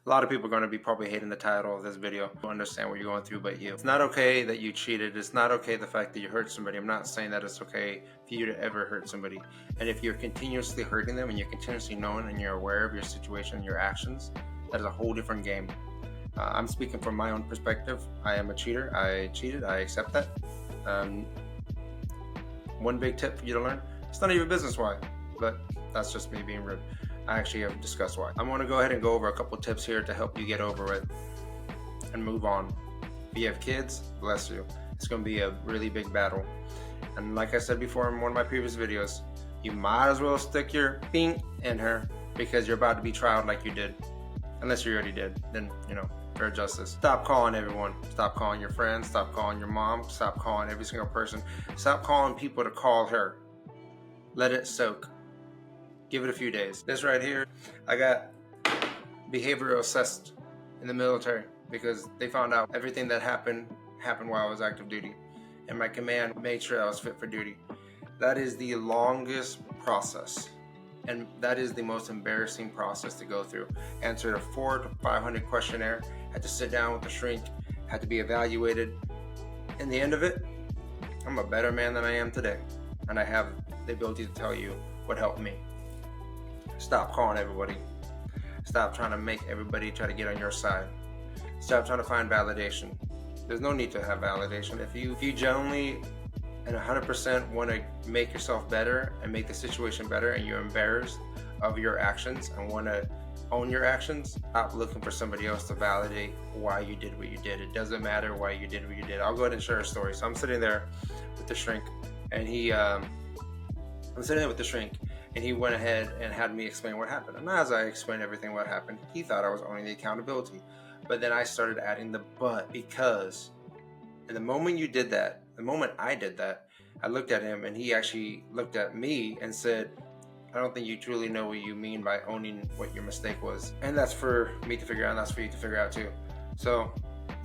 A lot of people are going to be probably hating the title of this video. I understand what you're going through, but it's not okay that you cheated. It's not okay the fact that you hurt somebody. I'm not saying that it's okay for you to ever hurt somebody. And if you're continuously hurting them and you're continuously knowing and you're aware of your situation, your actions, that is a whole different game. I'm speaking from my own perspective. I am a cheater. I cheated. I accept that. One big tip for you to learn: it's none of your business why, but that's just me being rude. I actually have discussed why. I'm going to go ahead and go over a couple tips here to help you get over it and move on. If you have kids, bless you. It's going to be a really big battle. And like I said before in one of my previous videos, you might as well stick your pink in her because you're about to be trialed like you did. Unless you already did, then, fair justice. Stop calling everyone. Stop calling your friends. Stop calling your mom. Stop calling every single person. Stop calling people to call her. Let it soak. Give it a few days. This right here, I got behavioral assessed in the military because they found out everything that happened while I was active duty, and my command made sure I was fit for duty. That is the longest process, and that is the most embarrassing process to go through. Answered a 400 to 500 questionnaire, had to sit down with the shrink, had to be evaluated. In the end of it, I'm a better man than I am today, and I have the ability to tell you what helped me. Stop calling everybody. Stop trying to make everybody try to get on your side. Stop trying to find validation. There's no need to have validation. If you genuinely and 100% want to make yourself better and make the situation better, and you're embarrassed of your actions and want to own your actions, stop looking for somebody else to validate why you did what you did. It doesn't matter why you did what you did. I'll go ahead and share a story. So I'm sitting there with the shrink, and he went ahead and had me explain what happened. And as I explained everything what happened, he thought I was owning the accountability. But then I started adding the but, because in the moment I did that, I looked at him and he actually looked at me and said, I don't think you truly know what you mean by owning what your mistake was. And that's for me to figure out, and that's for you to figure out too. So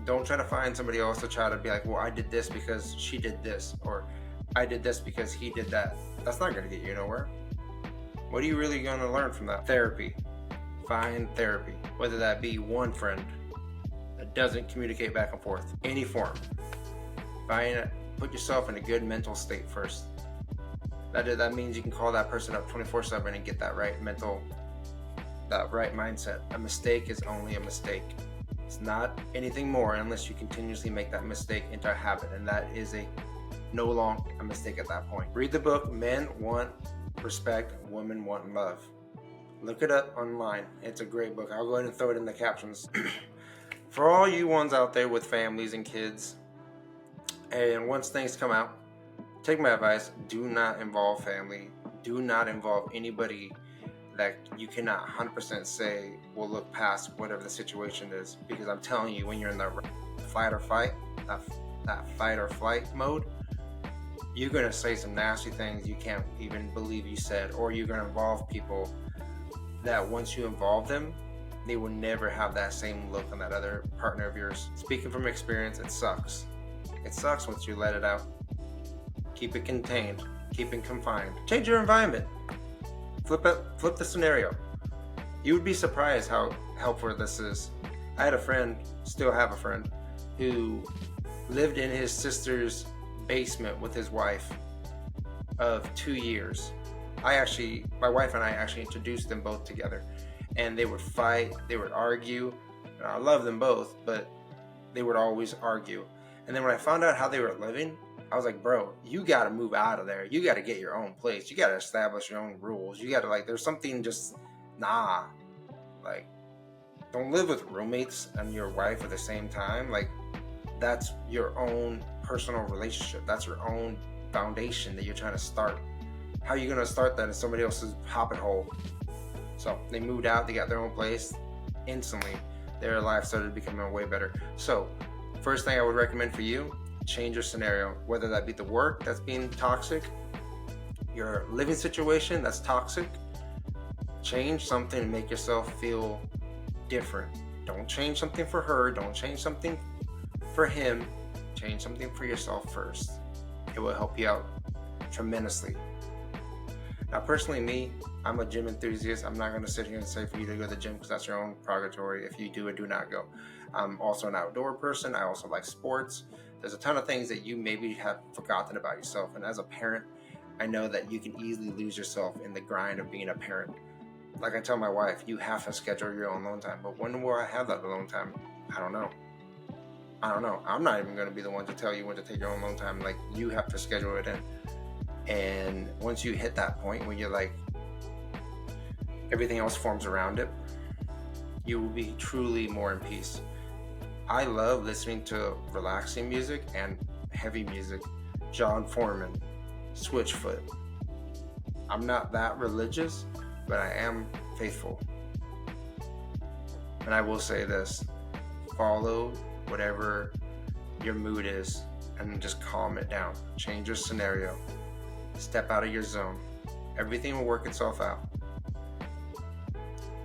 don't try to find somebody else to try to be like, well, I did this because she did this, or I did this because he did that. That's not going to get you nowhere. What are you really going to learn from that? Therapy. Find therapy. Whether that be one friend that doesn't communicate back and forth, any form. Find it. Put yourself in a good mental state first. That means you can call that person up 24/7 and get that right mindset. A mistake is only a mistake. It's not anything more unless you continuously make that mistake into a habit, and that is no longer a mistake at that point. Read the book, Men Want Respect, Women Want Love. Look it up online. It's a great book. I'll go ahead and throw it in the captions. For all you ones out there with families and kids, and once things come out, take my advice. Do not involve family. Do not involve anybody that you cannot 100% say will look past whatever the situation is. Because I'm telling you, when you're in that fight or flight mode, you're going to say some nasty things you can't even believe you said, or you're going to involve people that once you involve them, they will never have that same look on that other partner of yours. Speaking from experience, it sucks. It sucks once you let it out. Keep it contained. Keep it confined. Change your environment. Flip the scenario. You would be surprised how helpful this is. I had a friend, still have a friend, who lived in his sister's basement with his wife of 2 years. My wife and I actually introduced them both together, and they would fight, they would argue. I love them both, but they would always argue. And then when I found out how they were living, I was like, bro, you got to move out of there. You got to get your own place. You got to establish your own rules. You got to, there's something don't live with roommates and your wife at the same time. That's your own personal relationship. That's your own foundation that you're trying to start. How are you going to start that in somebody else's hopping hole? So they moved out. They got their own place. Instantly, their life started becoming way better. So first thing I would recommend for you, change your scenario. Whether that be the work that's being toxic, your living situation that's toxic, change something and make yourself feel different. Don't change something for her. Don't change something for him. Change something for yourself first. It will help you out tremendously. Now, personally, me, I'm a gym enthusiast. I'm not going to sit here and say for you to go to the gym because that's your own purgatory. If you do it, do not go. I'm also an outdoor person. I also like sports. There's a ton of things that you maybe have forgotten about yourself. And as a parent, I know that you can easily lose yourself in the grind of being a parent. Like I tell my wife, you have to schedule your own alone time. But when will I have that alone time? I don't know. I'm not even going to be the one to tell you when to take your own alone time. Like, you have to schedule it in. And once you hit that point where you're like, everything else forms around it, you will be truly more in peace. I love listening to relaxing music and heavy music. John Foreman, Switchfoot. I'm not that religious, but I am faithful. And I will say this, follow whatever your mood is and just calm it down. Change your scenario. Step out of your zone. Everything will work itself out.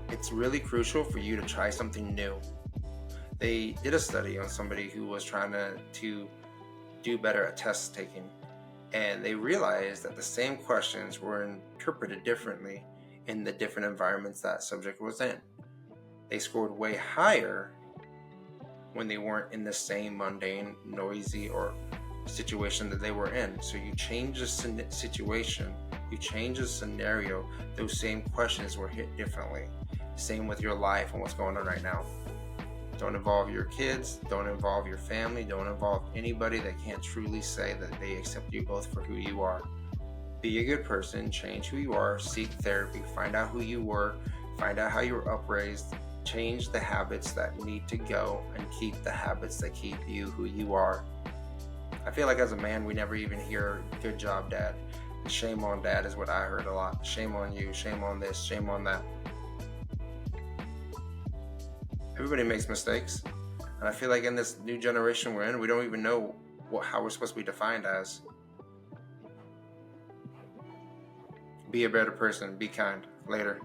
It's really crucial for you to try something new. They did a study on somebody who was trying to do better at test taking, and they realized that the same questions were interpreted differently in the different environments that subject was in. They scored way higher when they weren't in the same mundane, noisy, or situation that they were in. So you change the situation, you change the scenario, those same questions were hit differently. Same with your life and what's going on right now. Don't involve your kids, don't involve your family, don't involve anybody that can't truly say that they accept you both for who you are. Be a good person, change who you are, seek therapy, find out who you were, find out how you were upraised, change the habits that need to go, and keep the habits that keep you who you are. I feel like as a man, we never even hear, good job, Dad. Shame on Dad is what I heard a lot. Shame on you, shame on this, shame on that. Everybody makes mistakes. And I feel like in this new generation we're in, we don't even know how we're supposed to be defined as. Be a better person. Be kind. Later.